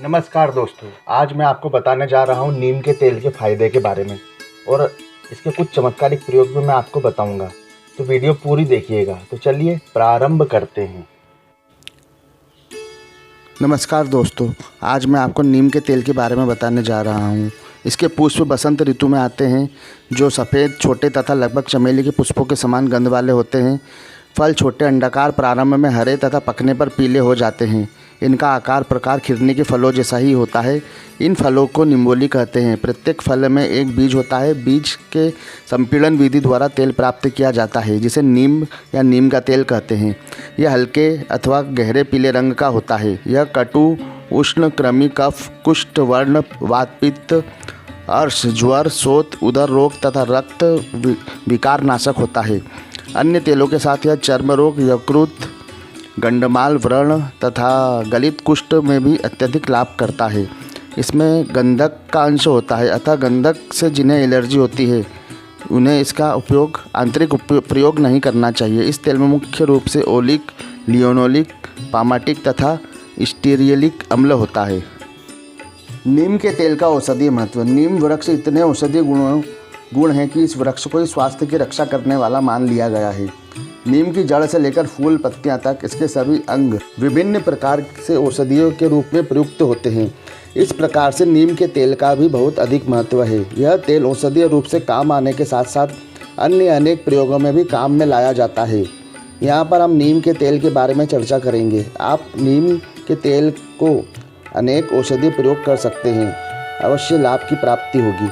नमस्कार दोस्तों, आज मैं आपको बताने जा रहा हूँ नीम के तेल के फायदे के बारे में और इसके कुछ चमत्कारिक प्रयोग भी मैं आपको बताऊंगा। तो वीडियो पूरी देखिएगा। तो चलिए प्रारंभ करते हैं। नमस्कार दोस्तों, आज मैं आपको नीम के तेल के बारे में बताने जा रहा हूँ। इसके पुष्प बसंत ऋतु में आते हैं, जो सफ़ेद छोटे तथा लगभग चमेली के पुष्पों के समान गंध वाले होते हैं। फल छोटे अंडाकार, प्रारंभ में हरे तथा पकने पर पीले हो जाते हैं। इनका आकार प्रकार खिरनी के फलों जैसा ही होता है। इन फलों को निम्बोली कहते हैं। प्रत्येक फल में एक बीज होता है। बीज के संपीड़न विधि द्वारा तेल प्राप्त किया जाता है, जिसे नीम या नीम का तेल कहते हैं। यह हल्के अथवा गहरे पीले रंग का होता है। यह कटु, उष्ण, कृमि, कफ, कुष्ठ, वर्ण, वात, पित्त, अर्श, ज्वर, शोथ, उदर रोग तथा रक्त विकार नाशक होता है। अन्य तेलों के साथ यह चर्म रोग, यकृत, गंडमाल, व्रण तथा गलित कुष्ठ में भी अत्यधिक लाभ करता है। इसमें गंधक का अंश होता है, अतः गंधक से जिन्हें एलर्जी होती है उन्हें इसका उपयोग आंतरिक प्रयोग नहीं करना चाहिए। इस तेल में मुख्य रूप से ओलिक, लियोनोलिक, पामाटिक तथा स्टीरियलिक अम्ल होता है। नीम के तेल का औषधीय महत्व। नीम वृक्ष इतने औषधीय गुण हैं कि इस वृक्ष को स्वास्थ्य की रक्षा करने वाला मान लिया गया है। नीम की जड़ से लेकर फूल पत्तियां तक इसके सभी अंग विभिन्न प्रकार से औषधियों के रूप में प्रयुक्त होते हैं। इस प्रकार से नीम के तेल का भी बहुत अधिक महत्व है। यह तेल औषधीय रूप से काम आने के साथ साथ अन्य अनेक प्रयोगों में भी काम में लाया जाता है। यहाँ पर हम नीम के तेल के बारे में चर्चा करेंगे। आप नीम के तेल को अनेक औषधीय प्रयोग कर सकते हैं, अवश्य लाभ की प्राप्ति होगी।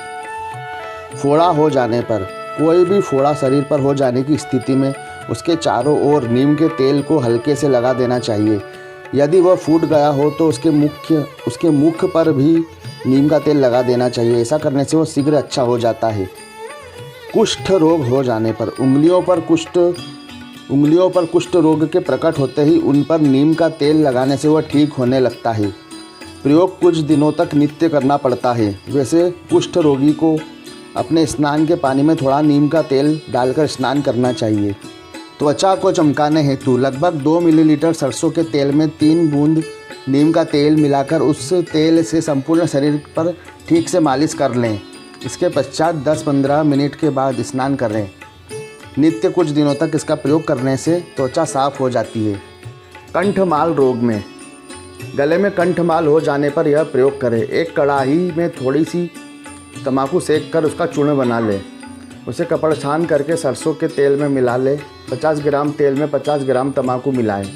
फोड़ा हो जाने पर, कोई भी फोड़ा शरीर पर हो जाने की स्थिति में उसके चारों ओर नीम के तेल को हल्के से लगा देना चाहिए। यदि वह फूट गया हो तो उसके मुख पर भी नीम का तेल लगा देना चाहिए। ऐसा करने से वह शीघ्र अच्छा हो जाता है। कुष्ठ रोग हो जाने पर, उंगलियों पर कुष्ठ रोग के प्रकट होते ही उन पर नीम का तेल लगाने से वह ठीक होने लगता है। प्रयोग कुछ दिनों तक नित्य करना पड़ता है। वैसे कुष्ठ रोगी को अपने स्नान के पानी में थोड़ा नीम का तेल डालकर स्नान करना चाहिए। त्वचा को चमकाने हेतु लगभग 2 मिलीलीटर सरसों के तेल में 3 बूंद नीम का तेल मिलाकर उस तेल से संपूर्ण शरीर पर ठीक से मालिश कर लें। इसके पश्चात 10-15 मिनट के बाद स्नान करें। नित्य कुछ दिनों तक इसका प्रयोग करने से त्वचा साफ हो जाती है। कंठमाल रोग में, गले में कंठमाल हो जाने पर यह प्रयोग करें। एक कढ़ाई में थोड़ी सी तम्बाकू सेक कर उसका चूर्ण बना लें। उसे कपड़ छान करके सरसों के तेल में मिला लें। 50 ग्राम तेल में 50 ग्राम तम्बाकू मिलाएं।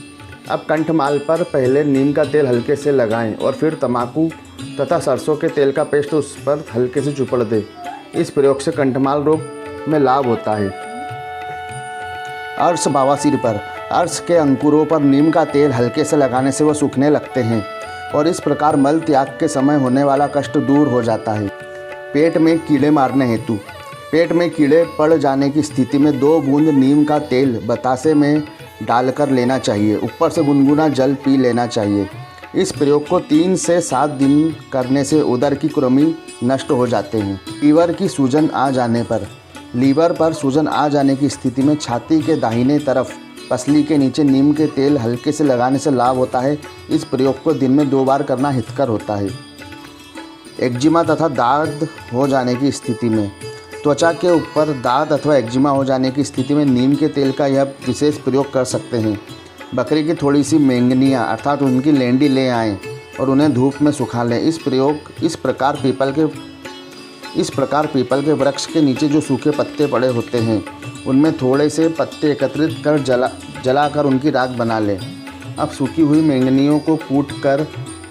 अब कंठमाल पर पहले नीम का तेल हल्के से लगाएं और फिर तम्बाकू तथा सरसों के तेल का पेस्ट उस पर हल्के से चुपड़ दें। इस प्रयोग से कंठमाल रोग में लाभ होता है। अर्श बवासीर पर, अर्श के अंकुरों पर नीम का तेल हल्के से लगाने से वह सूखने लगते हैं और इस प्रकार मल त्याग के समय होने वाला कष्ट दूर हो जाता है। पेट में कीड़े मारने हेतु, पेट में कीड़े पड़ जाने की स्थिति में 2 बूंद नीम का तेल बतासे में डालकर लेना चाहिए। ऊपर से गुनगुना जल पी लेना चाहिए। इस प्रयोग को 3 से 7 दिन करने से उदर की कृमि नष्ट हो जाते हैं। लीवर की सूजन आ जाने पर, लीवर पर सूजन आ जाने की स्थिति में छाती के दाहिने तरफ पसली के नीचे नीम के तेल हल्के से लगाने से लाभ होता है। इस प्रयोग को दिन में 2 बार करना हितकर होता है। एक्जिमा तथा दाद हो जाने की स्थिति में, त्वचा के ऊपर दाद अथवा एक्जिमा हो जाने की स्थिति में नीम के तेल का यह विशेष प्रयोग कर सकते हैं। बकरी की थोड़ी सी मेंगनियाँ अर्थात उनकी लेंडी ले आएं और उन्हें धूप में सुखा लें। इस प्रकार पीपल के वृक्ष के नीचे जो सूखे पत्ते पड़े होते हैं उनमें थोड़े से पत्ते एकत्रित कर जलाकर उनकी राख बना लें। अब सूखी हुई मेंगनियों को कूट कर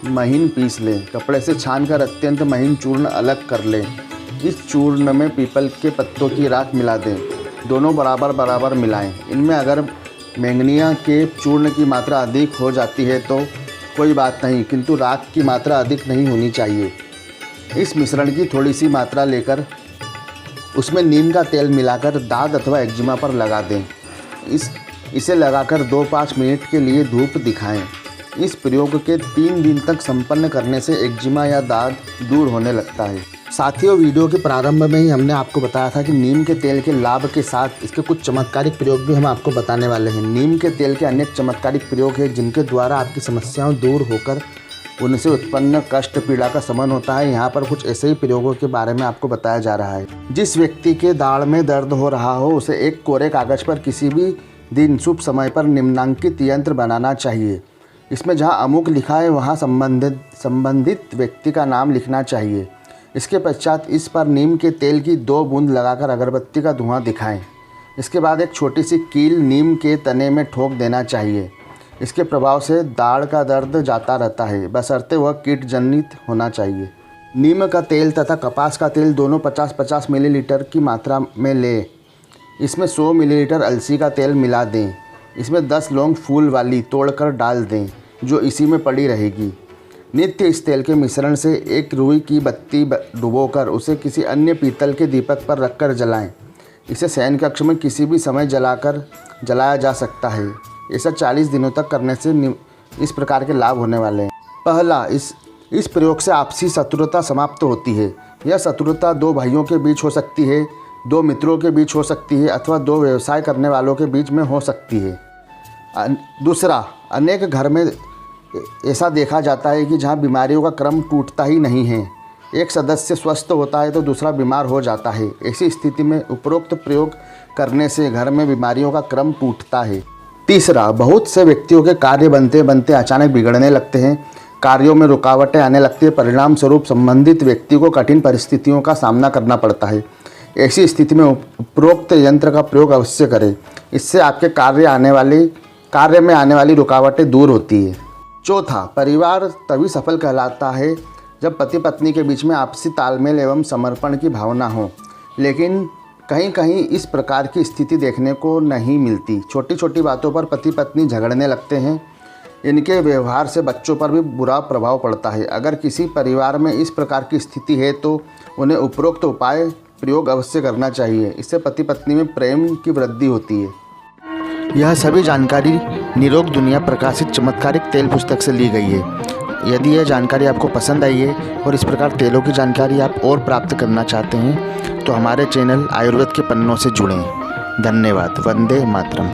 महीन पीस लें। कपड़े से छानकर अत्यंत महीन चूर्ण अलग कर लें। इस चूर्ण में पीपल के पत्तों की राख मिला दें। दोनों बराबर मिलाएं। इनमें अगर मेंगनिया के चूर्ण की मात्रा अधिक हो जाती है तो कोई बात नहीं, किंतु राख की मात्रा अधिक नहीं होनी चाहिए। इस मिश्रण की थोड़ी सी मात्रा लेकर उसमें नीम का तेल मिलाकर दाद अथवा एक्जिमा पर लगा दें। इसे लगाकर 2-5 मिनट के लिए धूप दिखाएं। इस प्रयोग के 3 दिन तक संपन्न करने से एक्जिमा या दाद दूर होने लगता है। साथियों, वीडियो के प्रारंभ में ही हमने आपको बताया था कि नीम के तेल के लाभ के साथ इसके कुछ चमत्कारिक प्रयोग भी हम आपको बताने वाले हैं। नीम के तेल के अनेक चमत्कारिक प्रयोग हैं जिनके द्वारा आपकी समस्याएं दूर होकर उनसे उत्पन्न कष्ट पीड़ा का शमन होता है। यहाँ पर कुछ ऐसे ही प्रयोगों के बारे में आपको बताया जा रहा है। जिस व्यक्ति के दाढ़ में दर्द हो रहा हो उसे एक कोरे कागज़ पर किसी भी दिन शुभ समय पर निम्नांकित यंत्र बनाना चाहिए। इसमें जहाँ अमुक लिखा है वहाँ संबंधित व्यक्ति का नाम लिखना चाहिए। इसके पश्चात इस पर नीम के तेल की 2 बूंद लगाकर अगरबत्ती का धुआं दिखाएं। इसके बाद एक छोटी सी कील नीम के तने में ठोक देना चाहिए। इसके प्रभाव से दाढ़ का दर्द जाता रहता है, बशर्ते वह कीट जनित होना चाहिए। नीम का तेल तथा कपास का तेल दोनों 50-50 मिलीलीटर की मात्रा में लें। इसमें 100 मिलीलीटर अलसी का तेल मिला दें। इसमें 10 लौंग फूल वाली तोड़कर डाल दें, जो इसी में पड़ी रहेगी। नित्य इस तेल के मिश्रण से एक रुई की बत्ती डुबोकर उसे किसी अन्य पीतल के दीपक पर रखकर जलाएं। इसे शयन कक्ष में किसी भी समय जलाया जा सकता है। ऐसा 40 दिनों तक करने से इस प्रकार के लाभ होने वाले हैं। पहला, इस प्रयोग से आपसी शत्रुता समाप्त होती है। यह शत्रुता 2 भाइयों के बीच हो सकती है, 2 मित्रों के बीच हो सकती है अथवा 2 व्यवसाय करने वालों के बीच में हो सकती है। दूसरा, अनेक घर में ऐसा देखा जाता है कि जहाँ बीमारियों का क्रम टूटता ही नहीं है। एक सदस्य स्वस्थ होता है तो दूसरा बीमार हो जाता है। ऐसी स्थिति में उपरोक्त प्रयोग करने से घर में बीमारियों का क्रम टूटता है। तीसरा, बहुत से व्यक्तियों के कार्य बनते बनते अचानक बिगड़ने लगते हैं। कार्यों में रुकावटें आने लगती है। परिणाम स्वरूप संबंधित व्यक्ति को कठिन परिस्थितियों का सामना करना पड़ता है। ऐसी स्थिति में उपरोक्त यंत्र का प्रयोग अवश्य करें। इससे आपके कार्य में आने वाली रुकावटें दूर होती है। चौथा, परिवार तभी सफल कहलाता है जब पति पत्नी के बीच में आपसी तालमेल एवं समर्पण की भावना हो। लेकिन कहीं कहीं इस प्रकार की स्थिति देखने को नहीं मिलती। छोटी छोटी बातों पर पति पत्नी झगड़ने लगते हैं। इनके व्यवहार से बच्चों पर भी बुरा प्रभाव पड़ता है। अगर किसी परिवार में इस प्रकार की स्थिति है तो उन्हें उपरोक्त उपाय प्रयोग अवश्य करना चाहिए। इससे पति पत्नी में प्रेम की वृद्धि होती है। यह सभी जानकारी निरोग दुनिया प्रकाशित चमत्कारिक तेल पुस्तक से ली गई है। यदि यह जानकारी आपको पसंद आई है और इस प्रकार तेलों की जानकारी आप और प्राप्त करना चाहते हैं तो हमारे चैनल आयुर्वेद के पन्नों से जुड़ें। धन्यवाद। वंदे मातरम।